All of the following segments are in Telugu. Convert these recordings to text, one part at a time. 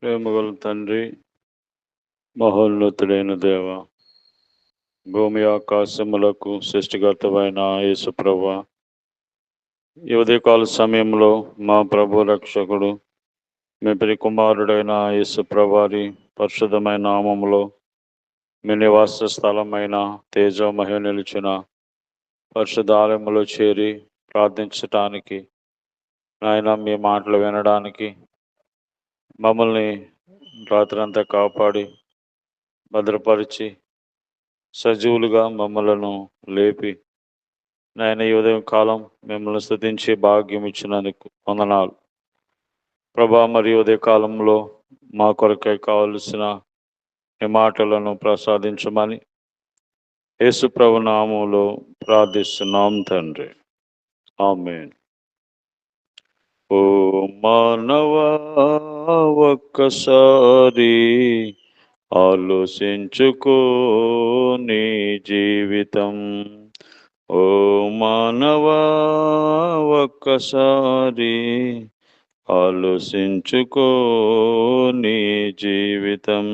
ప్రేమగల తండ్రి, మహోన్నతుడైన దేవ, భూమి ఆకాశములకు సృష్టికర్తమైన యేసు ప్రభువా, ఈ ఉదయకాల సమయంలో మా ప్రభు రక్షకుడు మీ ప్రియ కుమారుడైన యేసు ప్రభువారి పరిశుద్ధమైన నామములో మీ నివాస స్థలమైన తేజోమహిమ నిలిచిన పరిశుద్ధ ఆలయములో చేరి ప్రార్థించటానికి, నాయన మీ మాటలు వినడానికి మమ్మల్ని రాత్రంతా కాపాడి భద్రపరిచి సజీవులుగా మమ్మలను లేపి నాయన ఈ ఉదయం కాలం మిమ్మల్ని స్తుతించి భాగ్యం ఇచ్చినందుకు వందనాలు ప్రభా. మరి ఉదయ కాలంలో మా కొరకై కావలసిన ఈ మాటలను ప్రసాదించమని యేసు ప్రభు నామములో ప్రార్థిస్తున్నాం తండ్రి, ఆమేన్. ఓ మానవా, ఒక్కసారి ఆలోచించుకో నీ జీవితం. ఓ మానవా, ఒక్కసారి ఆలోచించుకో నీ జీవితం.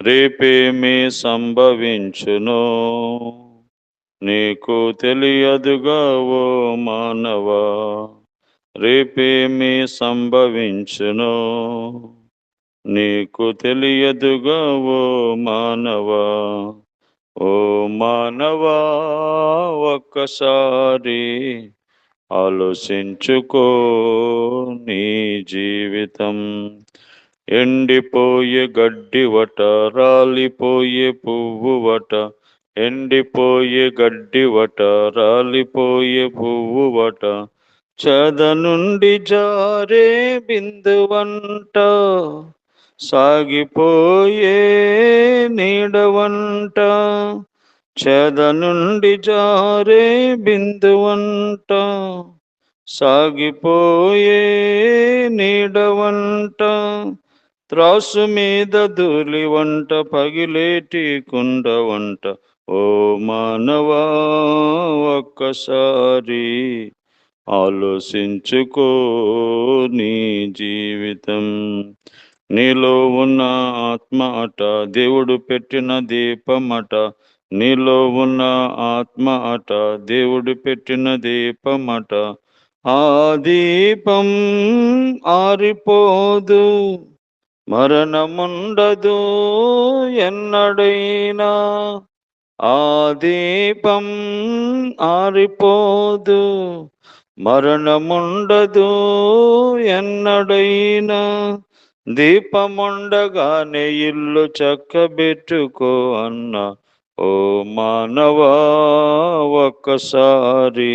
రేపేమి సంభవించునో నీకు తెలియదుగా ఓ మానవా, రేపేమి సంభవించునో నీకు తెలియదుగా ఓ మానవా. ఓ మానవా, ఒక్కసారి ఆలోచించుకో నీ జీవితం. ఎండిపోయే గడ్డివట, రాలిపోయే పువ్వువట, ఎండిపోయే గడ్డివట, రాలిపోయే పువ్వువట, చెద నుండి జారే బిందువంట, సాగిపోయే నీడవంట, చెద నుండి జారే బిందువంట, సాగిపోయే నీడవంట, త్రాసు మీద ధూళి వంట, పగిలేటి కుండ వంట. ఓ మానవా, ఒక్కసారి ఆలోచించుకో నీ జీవితం. నీలో ఉన్న ఆత్మ అట, దేవుడు పెట్టిన దీపమట, నీలో ఉన్న ఆత్మ అట, దేవుడు పెట్టిన దీపమట, ఆ దీపం ఆరిపోదు, మరణముండదు ఎన్నడైనా, ఆ దీపం ఆరిపోదు, మరణముండదు ఎన్నడైనా. దీపముండగానే ఇల్లు చక్కబెట్టుకో అన్న, ఓ మానవా, ఒక్కసారి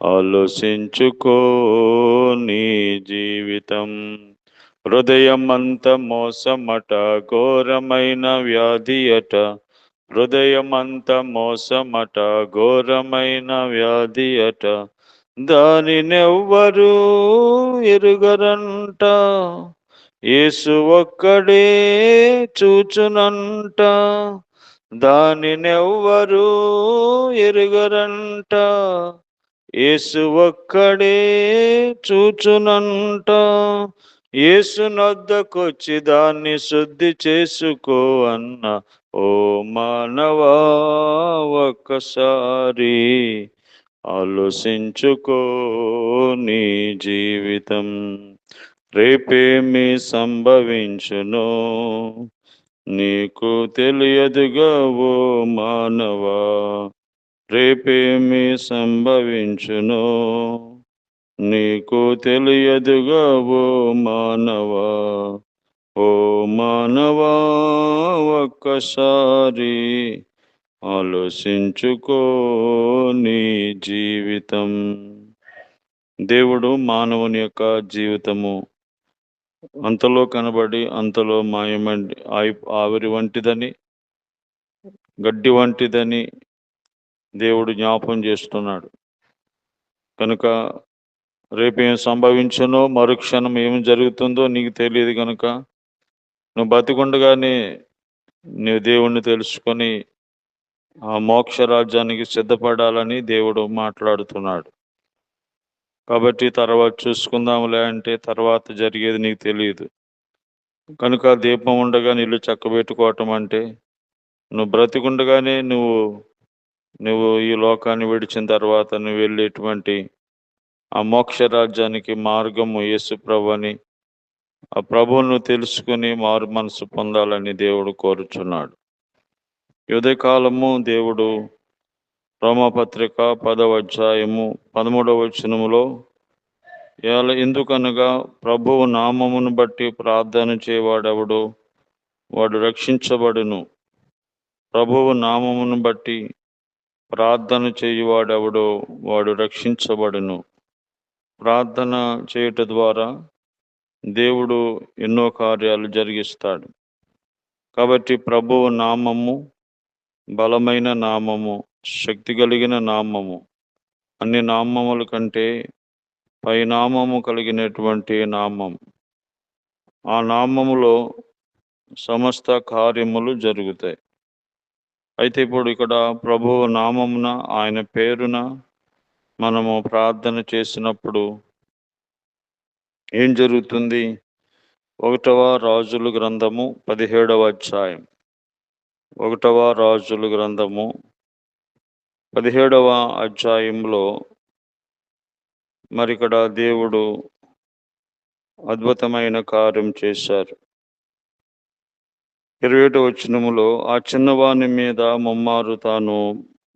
ఆలోచించుకో నీ జీవితం. హృదయం అంత మోసమట, ఘోరమైన వ్యాధి అట, హృదయమంత మోసమట, ఘోరమైన వ్యాధి అట, దానినెవ్వరూ ఎరుగరంట, యేసు ఒక్కడే చూచునంట, దానినెవ్వరూ ఎరుగరంట, యేసు ఒక్కడే చూచునంట. యేసు నొద్దకొచ్చి దాన్ని శుద్ధి చేసుకో అన్న, ఓ మానవా, ఒక్కసారి ఆలోచించుకో నీ జీవితం. రేపేమి సంభవించునో నీకు తెలియదుగా ఓ మానవా, రేపేమి సంభవించునో నీకు తెలియదుగా ఓ మానవా. ఓ మానవా, ఒక్కసారి ఆలోచించుకో నీ జీవితం. దేవుడు మానవుని యొక్క జీవితము అంతలో కనబడి అంతలో మాయమండి ఆవిరి వంటిదని, గడ్డి వంటిదని దేవుడు జ్ఞాపం చేస్తున్నాడు. కనుక రేపేం సంభవించునో, మరుక్షణం ఏమి జరుగుతుందో నీకు తెలియదు. కనుక నువ్వు బతికుండగానే నువ్వు దేవుణ్ణి తెలుసుకొని ఆ మోక్ష రాజ్యానికి సిద్ధపడాలని దేవుడు మాట్లాడుతున్నాడు. కాబట్టి తర్వాత చూసుకుందాంలే అంటే తర్వాత జరిగేది నీకు తెలియదు. కనుక దీపం ఉండగా ఇల్లు చక్కబెట్టుకోవటం అంటే నువ్వు బ్రతికుండగానే నువ్వు ఈ లోకాన్ని విడిచిన తర్వాత నువ్వు వెళ్ళేటువంటి ఆ మోక్ష రాజ్యానికి మార్గము యేసు ప్రభువని, ఆ ప్రభువును తెలుసుకుని మారు మనసు పొందాలని దేవుడు కోరుచున్నాడు. ఈ ఉదయకాలము దేవుడు రోమాపత్రిక 10వ అధ్యాయము 13వ వచనములో ఎందుకనగా ప్రభువు నామమును బట్టి ప్రార్థన చేయవాడెవడు వాడు రక్షించబడును. ప్రభువు నామమును బట్టి ప్రార్థన చేయువాడెవడో వాడు రక్షించబడును. ప్రార్థన చేయుట ద్వారా దేవుడు ఎన్నో కార్యాలు జరిగిస్తాడు. కాబట్టి ప్రభువు నామము బలమైన నామము, శక్తి కలిగిన నామము, అన్ని నామముల కంటే పైనామము కలిగినటువంటి నామం. ఆ నామములో సమస్త కార్యములు జరుగుతాయి. అయితే ఇప్పుడు ఇక్కడ ప్రభువు నామమున, ఆయన పేరున మనము ప్రార్థన చేసినప్పుడు ఏం జరుగుతుంది? 1వ రాజుల గ్రంథము 17వ అధ్యాయం. 1వ రాజుల గ్రంథము 17వ అధ్యాయంలో మరి ఇక్కడ దేవుడు అద్భుతమైన కార్యం చేశారు. 21వ వచనములో ఆ చిన్నవాని మీద ముమ్మారు తాను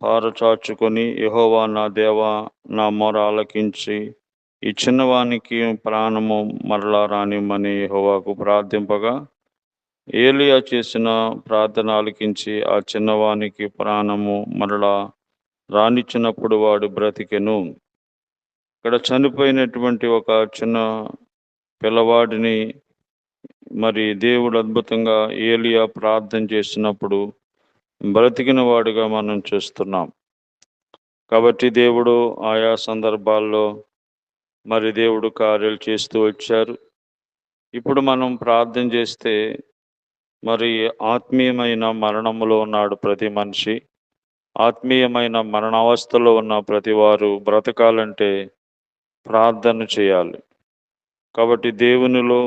పారచాచుకొని, యెహోవా నా దేవా, నా మొర ఆలకించి ఈ చిన్నవానికి ప్రాణము మరలా రానిమ్మని యెహోవాకు ప్రార్థింపగా, ఏలియా చేసిన ప్రార్థన ఆలకించి ఆ చిన్నవానికి ప్రాణము మరలా రానిచ్చినప్పుడు వాడు బ్రతికెను. ఇక్కడ చనిపోయినటువంటి ఒక చిన్న పిల్లవాడిని మరి దేవుడు అద్భుతంగా ఏలియా ప్రార్థన చేసినప్పుడు బ్రతికిన వాడుగా మనం చూస్తున్నాం. కాబట్టి దేవుడు ఆయా సందర్భాల్లో మరి దేవుడు కార్యాలు చేస్తూ వచ్చారు. ఇప్పుడు మనం ప్రార్థన చేస్తే మరి ఆత్మీయమైన మరణములో ఉన్నాడు ప్రతి మనిషి. ఆత్మీయమైన మరణావస్థలో ఉన్న ప్రతి వారు బ్రతకాలంటే ప్రార్థన చేయాలి. కాబట్టి దేవునిలో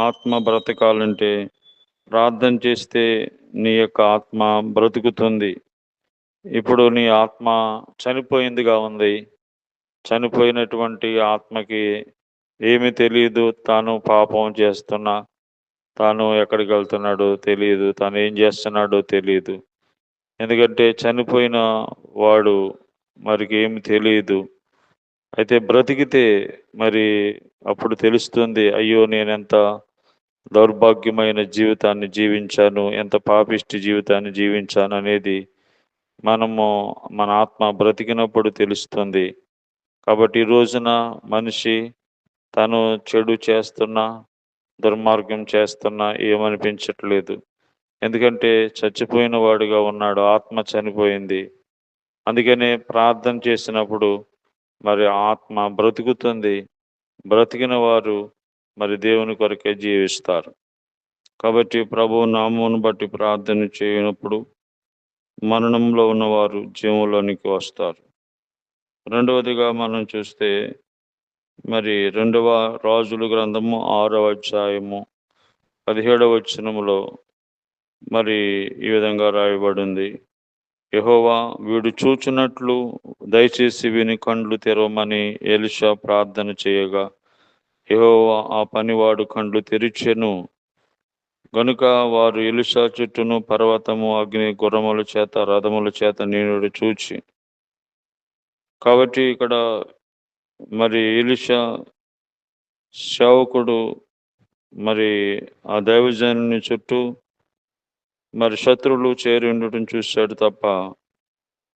ఆత్మ బ్రతకాలంటే ప్రార్థన చేస్తే నీ యొక్క ఆత్మ బ్రతుకుతుంది. ఇప్పుడు నీ ఆత్మ చనిపోయిందిగా ఉంది. చనిపోయినటువంటి ఆత్మకి ఏమీ తెలియదు. తాను పాపం చేస్తున్నా, తాను ఎక్కడికి వెళ్తున్నాడో తెలియదు, తాను ఏం చేస్తున్నాడో తెలియదు. ఎందుకంటే చనిపోయిన వాడు మరికి ఏమి తెలియదు. అయితే బ్రతికితే మరి అప్పుడు తెలుస్తుంది, అయ్యో నేనెంత దౌర్భాగ్యమైన జీవితాన్ని జీవించాను, ఎంత పాపిష్టి జీవితాన్ని జీవించాను అనేది మన ఆత్మ బ్రతికినప్పుడు తెలుస్తుంది. కాబట్టి ఈ రోజున మనిషి తను చెడు చేస్తున్నా, దుర్మార్గం చేస్తున్నా ఏమనిపించట్లేదు. ఎందుకంటే చచ్చిపోయిన వాడుగా ఉన్నాడు, ఆత్మ చనిపోయింది. అందుకనే ప్రార్థన చేసినప్పుడు మరి ఆత్మ బ్రతుకుతుంది. బ్రతికిన వారు మరి దేవుని కొరకే జీవిస్తారు. కాబట్టి ప్రభువు నామమును బట్టి ప్రార్థన చేయనప్పుడు మరణంలో ఉన్నవారు జీవంలోనికి వస్తారు. రెండవదిగా మనం చూస్తే మరి 2వ రాజుల గ్రంథము 6వ అధ్యాయము 17వ వచనములో మరి ఈ విధంగా రాయబడింది. యెహోవా వీడు చూచున్నట్లు దయచేసి వీని కండ్లు తెరవమని ఎలీషా ప్రార్థన చేయగా, యెహోవా ఆ పనివాడు కండ్లు తెరిచెను. గనుక వారు ఎలీషా చుట్టూను పర్వతము, అగ్ని, గుర్రముల చేత, రథముల చేత నిండుట చూచి. కాబట్టి ఇక్కడ మరి ఎలీషా సేవకుడు మరి ఆ దైవజనుని చుట్టూ మరి శత్రువులు చేరి ఉండటం చూశాడు తప్ప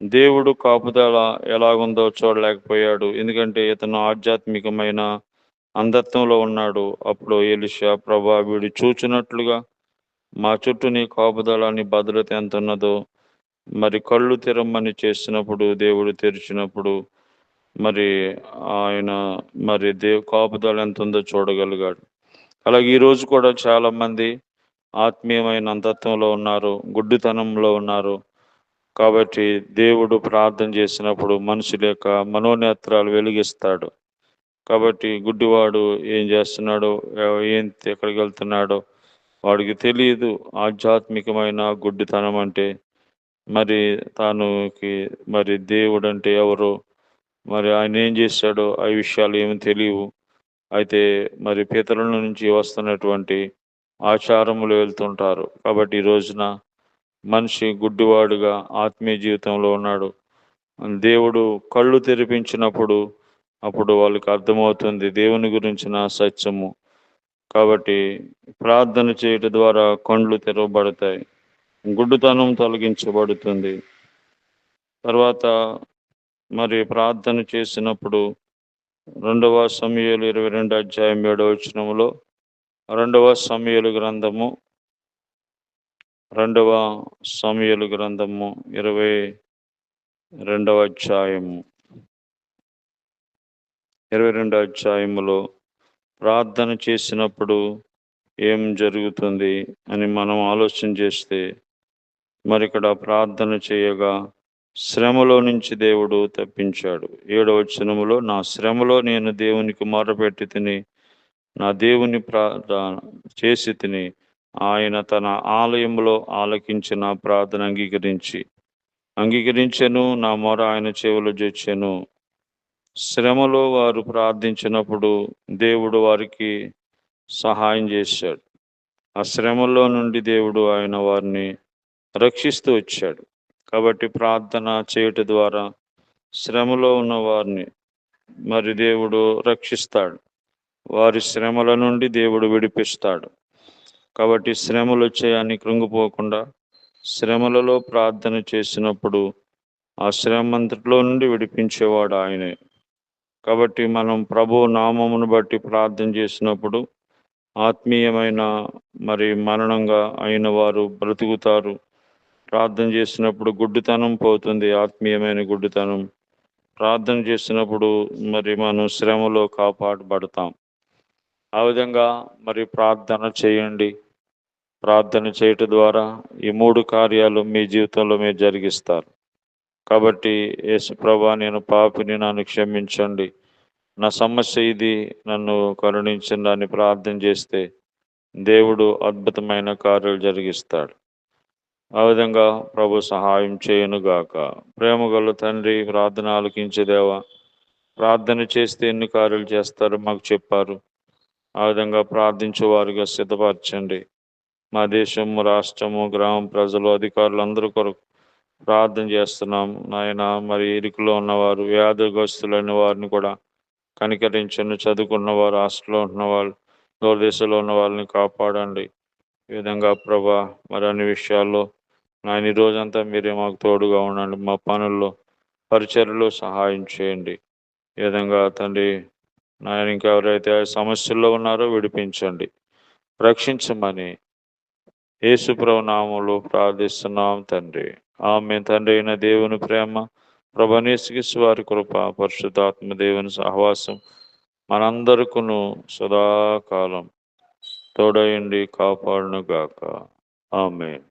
దేవుడు కాపుదల ఎలాగుందో చూడలేకపోయాడు. ఎందుకంటే ఇతను ఆధ్యాత్మికమైన అంధత్వంలో ఉన్నాడు. అప్పుడు ఎలీషా, ప్రభా వీడు చూచినట్లుగా మా చుట్టూ నీ కాపుదల, నీ భద్రత ఎంత ఉన్నదో మరి కళ్ళు తెరమ్మని చేసినప్పుడు, దేవుడు తెరిచినప్పుడు మరి ఆయన మరి కాపుదల ఎంత ఉందో చూడగలిగాడు. అలాగే ఈరోజు కూడా చాలామంది ఆత్మీయమైన అంధత్వంలో ఉన్నారు, గుడ్డితనంలో ఉన్నారు. కాబట్టి దేవుడు ప్రార్థన చేసినప్పుడు మనుషుల యొక్క మనోనేత్రాలు వెలిగిస్తాడు. కాబట్టి గుడ్డివాడు ఏం చేస్తున్నాడో, ఎక్కడికి వెళ్తున్నాడో వాడికి తెలియదు ఆధ్యాత్మికమైన గుడ్డితనం అంటే. మరి తానుకి మరి దేవుడంటే ఎవరో, మరి ఆయన ఏం చేశాడో ఆ విషయాలు ఏమి తెలియవు. అయితే మరి పితరుల నుంచి వస్తున్నటువంటి ఆచారములు వెళ్తుంటారు. కాబట్టి ఈ రోజున మనిషి గుడ్డివాడుగా ఆత్మీయ జీవితంలో ఉన్నాడు. దేవుడు కళ్ళు తెరిపించినప్పుడు అప్పుడు వాళ్ళకి అర్థమవుతుంది దేవుని గురించిన సత్యము. కాబట్టి ప్రార్థన చేయటం ద్వారా కండ్లు తెరవబడతాయి. గుడ్డితనం తొలగించబడుతుంది. తర్వాత మరి ప్రార్థన చేసినప్పుడు 2వ సమూయేలు 22 అధ్యాయం 7వ వచనములో 2వ సమూయేలు గ్రంథము 2వ సమూయేలు గ్రంథము 22వ అధ్యాయము 22 అధ్యాయములో ప్రార్థన చేసినప్పుడు ఏం జరుగుతుంది అని మనం ఆలోచన చేస్తే, మరి ఇక్కడ ప్రార్థన చేయగా శ్రమలో నుంచి దేవుడు తప్పించాడు. 7వ వచనములో నా శ్రమలో నేను దేవునికి మొరపెట్టి తిని నా దేవుని ప్రార్థన చేసి తిని ఆయన తన ఆలయంలో ఆలకించిన ప్రార్థన అంగీకరించెను, నా మొర ఆయన చెవులు జొచ్చెను. శ్రమలో వారు ప్రార్థించినప్పుడు దేవుడు వారికి సహాయం చేశాడు. ఆ శ్రమలో నుండి దేవుడు ఆయన వారిని రక్షిస్తూ వచ్చాడు. కాబట్టి ప్రార్థన చేయటం ద్వారా శ్రమలో ఉన్న వారిని మరి దేవుడు రక్షిస్తాడు. వారి శ్రమల నుండి దేవుడు విడిపిస్తాడు. కాబట్టి శ్రమలు వచ్చాయని కృంగిపోకుండా శ్రమలలో ప్రార్థన చేసినప్పుడు ఆ శ్రమంతట్లో నుండి విడిపించేవాడు ఆయనే. కాబట్టి మనం ప్రభు నామమును బట్టి ప్రార్థన చేసినప్పుడు ఆత్మీయమైన మరి మరణంగా అయిన వారు బ్రతుకుతారు. ప్రార్థన చేసినప్పుడు గుడ్డితనం పోతుంది, ఆత్మీయమైన గుడ్డితనం. ప్రార్థన చేసినప్పుడు మరి మనం శ్రమలో కాపాడబడతాం. ఆ విధంగా మరి ప్రార్థన చేయండి. ప్రార్థన చేయటం ద్వారా ఈ 3 కార్యాలు మీ జీవితంలో మీరు జరిగిస్తారు. కాబట్టి యేసుప్రభా నేను పాపిని, నన్ను క్షమించండి, నా సమస్య ఇది, నన్ను కరుణించండి అని ప్రార్థన చేస్తే దేవుడు అద్భుతమైన కార్యాలు జరిగిస్తాడు. ఆ విధంగా ప్రభు సహాయం చేయనుగాక. ప్రేమగల తండ్రి, ప్రార్థన ఆలకించే దేవా, ప్రార్థన చేస్తే ఎన్ని కార్యాలు చేస్తారో మాకు చెప్పారు. ఆ విధంగా ప్రార్థించేవారుగా సిద్ధపరచండి. మా దేశము, రాష్ట్రము, గ్రామం ప్రజలు, అధికారులు అందరూ కొరకు ప్రార్థన చేస్తున్నాం నాయన. మరి ఇరుకులో ఉన్నవారు, వ్యాధిగ్రస్తులైన వారిని కూడా కనికరించండి. చదువుకున్నవారు, హాస్టల్లో ఉన్నవాళ్ళు, దూరదేశంలో ఉన్న వాళ్ళని కాపాడండి. ఈ విధంగా ప్రభా మరి అన్ని విషయాల్లో నాయన ఈ రోజంతా మీరే మాకు తోడుగా ఉండండి. మా పనుల్లో, పరిచర్యలో సహాయం చేయండి. ఈ విధంగా తండ్రి నాయన ఇంకెవరైతే సమస్యల్లో ఉన్నారో విడిపించండి, రక్షించమని యేసుప్రభు నామములో ప్రార్థిస్తున్నాం తండ్రి. ఆమేన్. తండ్రి అయిన దేవుని ప్రేమ, ప్రభువైన యేసుక్రీస్తు వారి కృప, పరిశుద్ధాత్మ దేవుని సహవాసం మనందరికును సదాకాలం తోడయండి కాపాడును గాక. ఆమేన్.